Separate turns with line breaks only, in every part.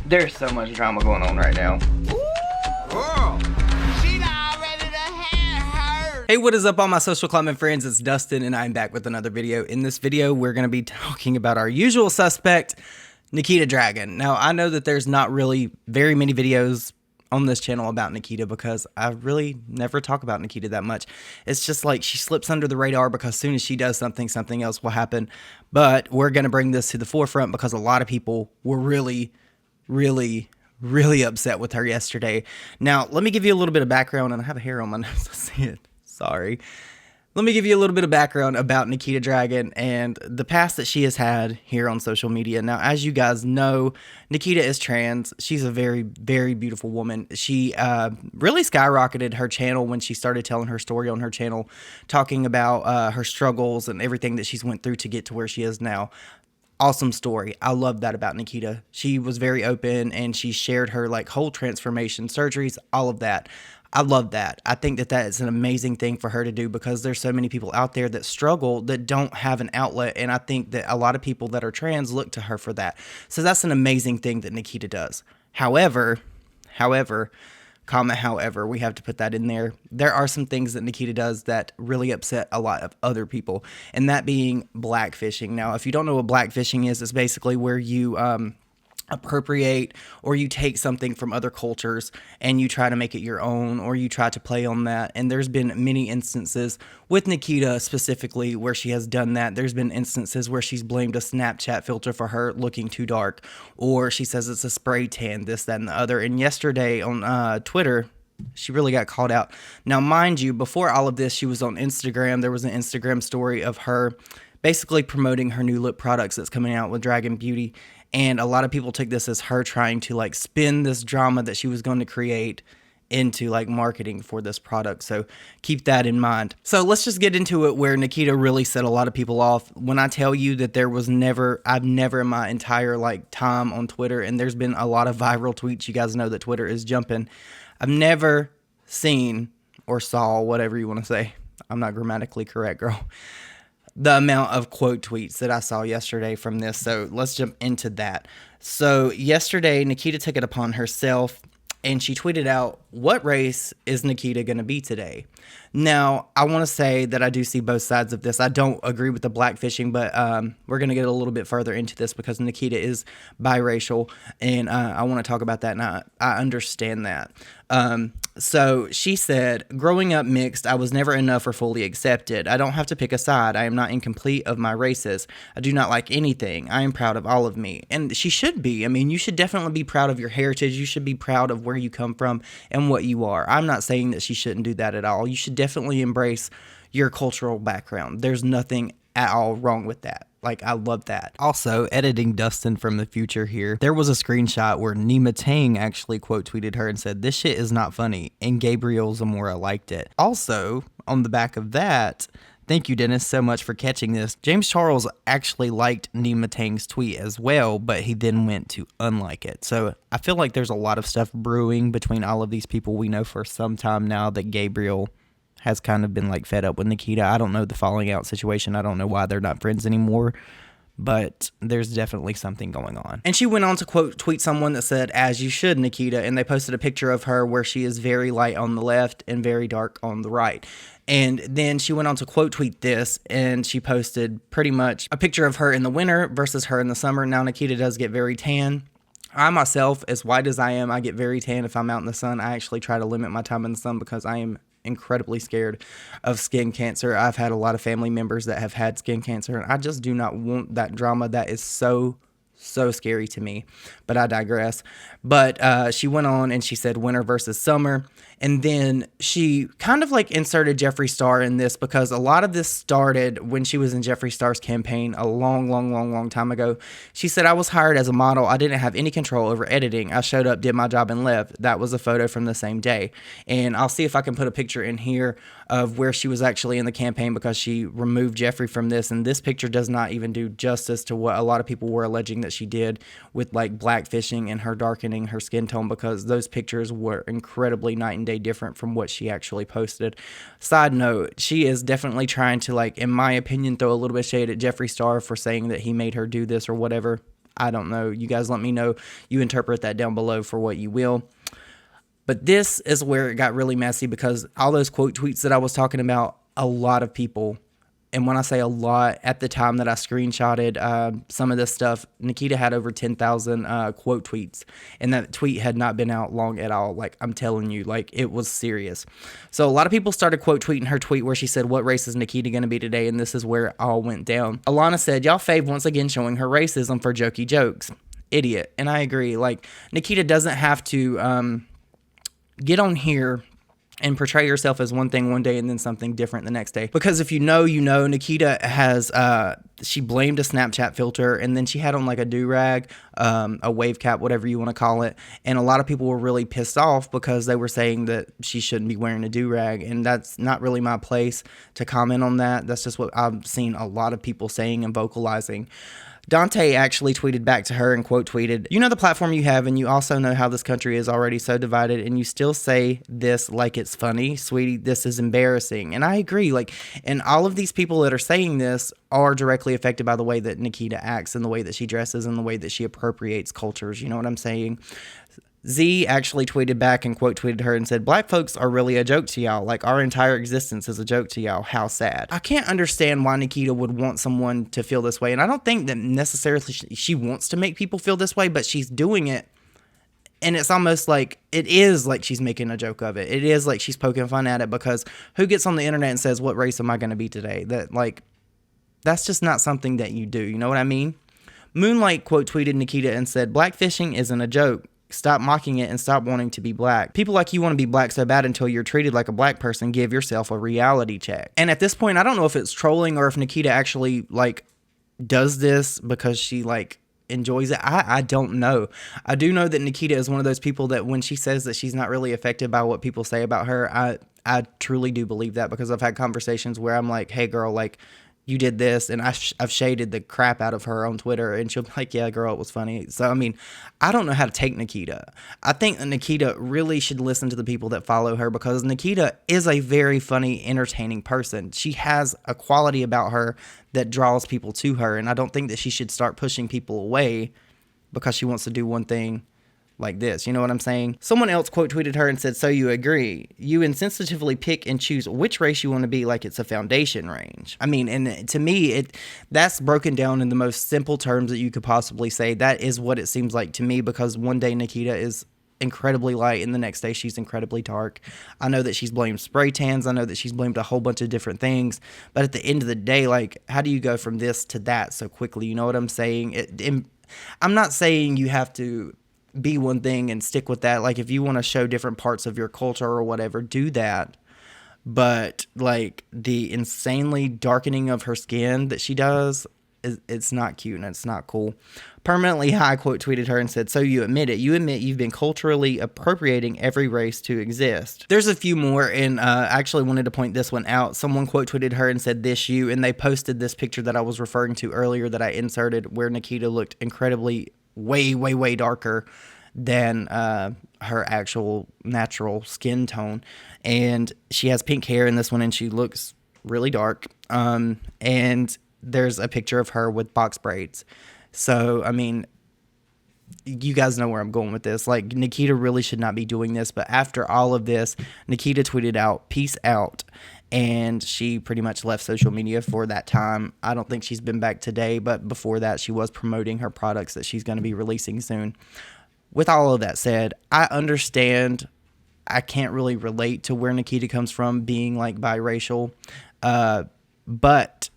There's so much drama going on right now.
Girl, she not ready to have her.
Hey, what is up all my social climbing friends? It's Dustin and I'm back with another video. In this video, we're going to be talking about our usual suspect, Nikita Dragun. Now, I know that there's not really very many videos on this channel about Nikita because I really never talk about Nikita that much. It's just like she slips under the radar because as soon as she does something, something else will happen. But we're going to bring this to the forefront because a lot of people were really upset with her yesterday. Now, let me give you a little bit of background, and I have a hair on my nose. I see it. Sorry. Let me give you a little bit of background about Nikita Dragun and the past that she has had here on social media. Now, as you guys know, Nikita is trans. She's a very beautiful woman. She really skyrocketed her channel when she started telling her story on her channel, talking about her struggles and everything that she's went through to get to where she is now. Awesome story. I love that about Nikita. She was very open and she shared her like whole transformation, surgeries, all of that. I love that. I think that that is an amazing thing for her to do because there's so many people out there that struggle that don't have an outlet. And I think that a lot of people that are trans look to her for that. So that's an amazing thing that Nikita does. However, we have to put that in there. There are some things that Nikita does that really upset a lot of other people, and that being blackfishing. Now, if you don't know what blackfishing is, it's basically where you appropriate or you take something from other cultures and you try to make it your own, or you try to play on that. And there's been many instances with Nikita specifically where she has done that. There's been instances where she's blamed a Snapchat filter for her looking too dark, or she says it's a spray tan, this, that, and the other. And yesterday on Twitter, she really got called out. Now, mind you, before all of this, she was on Instagram. There was an Instagram story of her basically promoting her new lip products that's coming out with Dragun Beauty. And a lot of people took this as her trying to like spin this drama that she was going to create into like marketing for this product. So keep that in mind. So let's just get into it, where Nikita really set a lot of people off. When I tell you that I've never in my entire like time on Twitter, and there's been a lot of viral tweets. You guys know that Twitter is jumping. I've never seen or saw, whatever you want to say. I'm not grammatically correct, girl. The amount of quote tweets that I saw yesterday from this. So let's jump into that. So yesterday, Nikita took it upon herself and she tweeted out, "What race is Nikita going to be today?" Now, I want to say that I do see both sides of this. I don't agree with the blackfishing, but we're going to get a little bit further into this because Nikita is biracial, and I want to talk about that, and I understand that. So she said, "Growing up mixed, I was never enough or fully accepted. I don't have to pick a side. I am not incomplete of my races. I do not like anything. I am proud of all of me." And she should be. I mean, you should definitely be proud of your heritage. You should be proud of where you come from and what you are. I'm not saying that she shouldn't do that at all. You should definitely embrace your cultural background. There's nothing at all wrong with that. Like, I love that. Also, editing Dustin from the future here, there was a screenshot where Nima Tang actually quote tweeted her and said, "This shit is not funny," and Gabriel Zamora liked it. Also, on the back of that, thank you, Dennis, so much for catching this. James Charles actually liked Nima Tang's tweet as well, but he then went to unlike it. So I feel like there's a lot of stuff brewing between all of these people. We know for some time now that Gabriel has kind of been like fed up with Nikita. I don't know the falling out situation. I don't know why they're not friends anymore, but there's definitely something going on. And she went on to quote tweet someone that said, "As you should, Nikita," and they posted a picture of her where she is very light on the left and very dark on the right. And then she went on to quote tweet this, and she posted pretty much a picture of her in the winter versus her in the summer. Now, Nikita does get very tan. I myself, as white as I am, I get very tan if I'm out in the sun. I actually try to limit my time in the sun because I am incredibly scared of skin cancer. I've had a lot of family members that have had skin cancer, and I just do not want that drama. That is so scary to me, but I digress. But she went on and she said winter versus summer, and then she kind of like inserted Jeffree Star in this because a lot of this started when she was in Jeffree Star's campaign a long time ago. She said, "I was hired as a model. I didn't have any control over editing. I showed up, did my job, and left." That was a photo from the same day, and I'll see if I can put a picture in here of where she was actually in the campaign because she removed Jeffree from this, and this picture does not even do justice to what a lot of people were alleging that she did with like blackfishing and her darkening her skin tone, because those pictures were incredibly night and day different from what she actually posted. Side note, she is definitely trying to, like, in my opinion, throw a little bit of shade at Jeffree Star for saying that he made her do this or whatever. I don't know. You guys let me know. You interpret that down below for what you will. But this is where it got really messy, because all those quote tweets that I was talking about, a lot of people, and when I say a lot, at the time that I screenshotted some of this stuff, Nikita had over 10,000 quote tweets, and that tweet had not been out long at all. Like, I'm telling you, like, it was serious. So a lot of people started quote tweeting her tweet where she said, "What race is Nikita going to be today?" And this is where it all went down. Alana said, "Y'all fave once again showing her racism for jokey jokes." Idiot. And I agree. Like, Nikita doesn't have to get on here and portray yourself as one thing one day and then something different the next day. Because if you know, Nikita has, she blamed a Snapchat filter, and then she had on like a do-rag, a wave cap, whatever you want to call it. And a lot of people were really pissed off because they were saying that she shouldn't be wearing a do-rag. And that's not really my place to comment on that. That's just what I've seen a lot of people saying and vocalizing. Dante actually tweeted back to her and quote tweeted, "You know the platform you have, and you also know how this country is already so divided, and you still say this like it's funny. Sweetie, this is embarrassing." And I agree. Like, and all of these people that are saying this are directly affected by the way that Nikita acts and the way that she dresses and the way that she appropriates cultures. You know what I'm saying? Z actually tweeted back and quote tweeted her and said, "Black folks are really a joke to y'all. Like, our entire existence is a joke to y'all. How sad." I can't understand why Nikita would want someone to feel this way. And I don't think that necessarily she wants to make people feel this way, but she's doing it. And it's almost like, it is like she's making a joke of it. It is like she's poking fun at it, because who gets on the internet and says, "What race am I going to be today?" That, like, that's just not something that you do. You know what I mean? Moonlight quote tweeted Nikita and said, "Blackfishing isn't a joke. Stop mocking it and stop wanting to be black. People like you want to be black so bad until you're treated like a black person. Give yourself a reality check." And at this point, I don't know if it's trolling or if Nikita actually, like, does this because she, like, enjoys it. I don't know. I do know that Nikita is one of those people that when she says that she's not really affected by what people say about her, I truly do believe that, because I've had conversations where I'm like, "Hey girl, like, you did this," and I've shaded the crap out of her on Twitter, and she'll be like, "Yeah, girl, it was funny." So, I mean, I don't know how to take Nikita. I think that Nikita really should listen to the people that follow her, because Nikita is a very funny, entertaining person. She has a quality about her that draws people to her, and I don't think that she should start pushing people away because she wants to do one thing like this. You know what I'm saying? Someone else quote tweeted her and said, "So you agree? You insensitively pick and choose which race you want to be like it's a foundation range." I mean, and to me, that's broken down in the most simple terms that you could possibly say. That is what it seems like to me, because one day Nikita is incredibly light and the next day she's incredibly dark. I know that she's blamed spray tans. I know that she's blamed a whole bunch of different things. But at the end of the day, like, how do you go from this to that so quickly? You know what I'm saying? I'm not saying you have to be one thing and stick with that. Like, if you want to show different parts of your culture or whatever, do that. But, like, the insanely darkening of her skin that she does, it's not cute and it's not cool. Permanently High quote tweeted her and said, "So you admit it. You admit you've been culturally appropriating every race to exist." There's a few more, and I actually wanted to point this one out. Someone quote tweeted her and said, "This you," and they posted this picture that I was referring to earlier that I inserted, where Nikita looked incredibly way darker than her actual natural skin tone, and she has pink hair in this one, and she looks really dark. And there's a picture of her with box braids. So, I mean, you guys know where I'm going with this. Like, Nikita really should not be doing this, but after all of this, Nikita tweeted out, "Peace out," and she pretty much left social media for that time. I don't think she's been back today, but before that, she was promoting her products that she's going to be releasing soon. With all of that said, I understand. I can't really relate to where Nikita comes from, being, like, biracial, but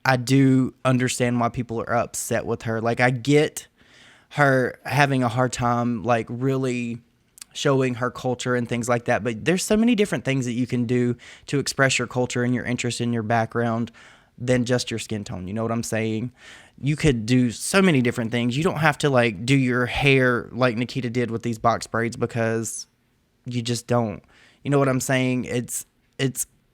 I do understand why people are upset with her. Like, I get her having a hard time, like, really showing her culture and things like that, but there's so many different things that you can do to express your culture and your interest in your background than just your skin tone. You know what I'm saying? You could do so many different things. You don't have to, like, do your hair like Nikita did with these box braids, because you just don't. You know what I'm saying? It's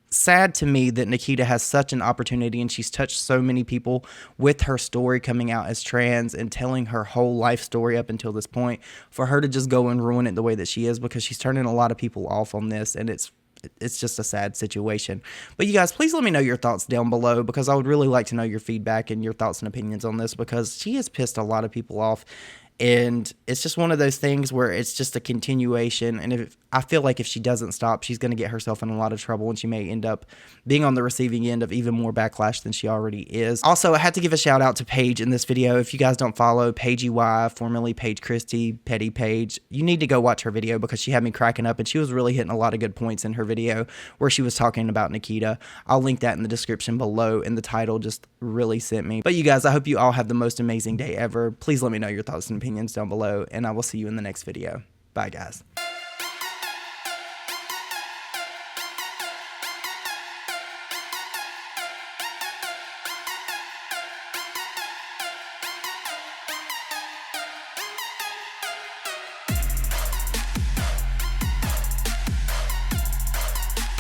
sad to me that Nikita has such an opportunity, and she's touched so many people with her story coming out as trans and telling her whole life story up until this point, for her to just go and ruin it the way that she is, because she's turning a lot of people off on this, and it's it's just a sad situation. But you guys, please let me know your thoughts down below, because I would really like to know your feedback and your thoughts and opinions on this, because she has pissed a lot of people off. And it's just one of those things where it's just a continuation. And if I feel like if she doesn't stop, she's going to get herself in a lot of trouble, and she may end up being on the receiving end of even more backlash than she already is. Also, I had to give a shout out to Paige in this video. If you guys don't follow Paige EY, formerly Paige Christie, Petty Paige, you need to go watch her video, because she had me cracking up, and she was really hitting a lot of good points in her video where she was talking about Nikita. I'll link that in the description below, and the title just really sent me. But you guys, I hope you all have the most amazing day ever. Please let me know your thoughts and opinions down below, and I will see you in the next video. Bye, guys.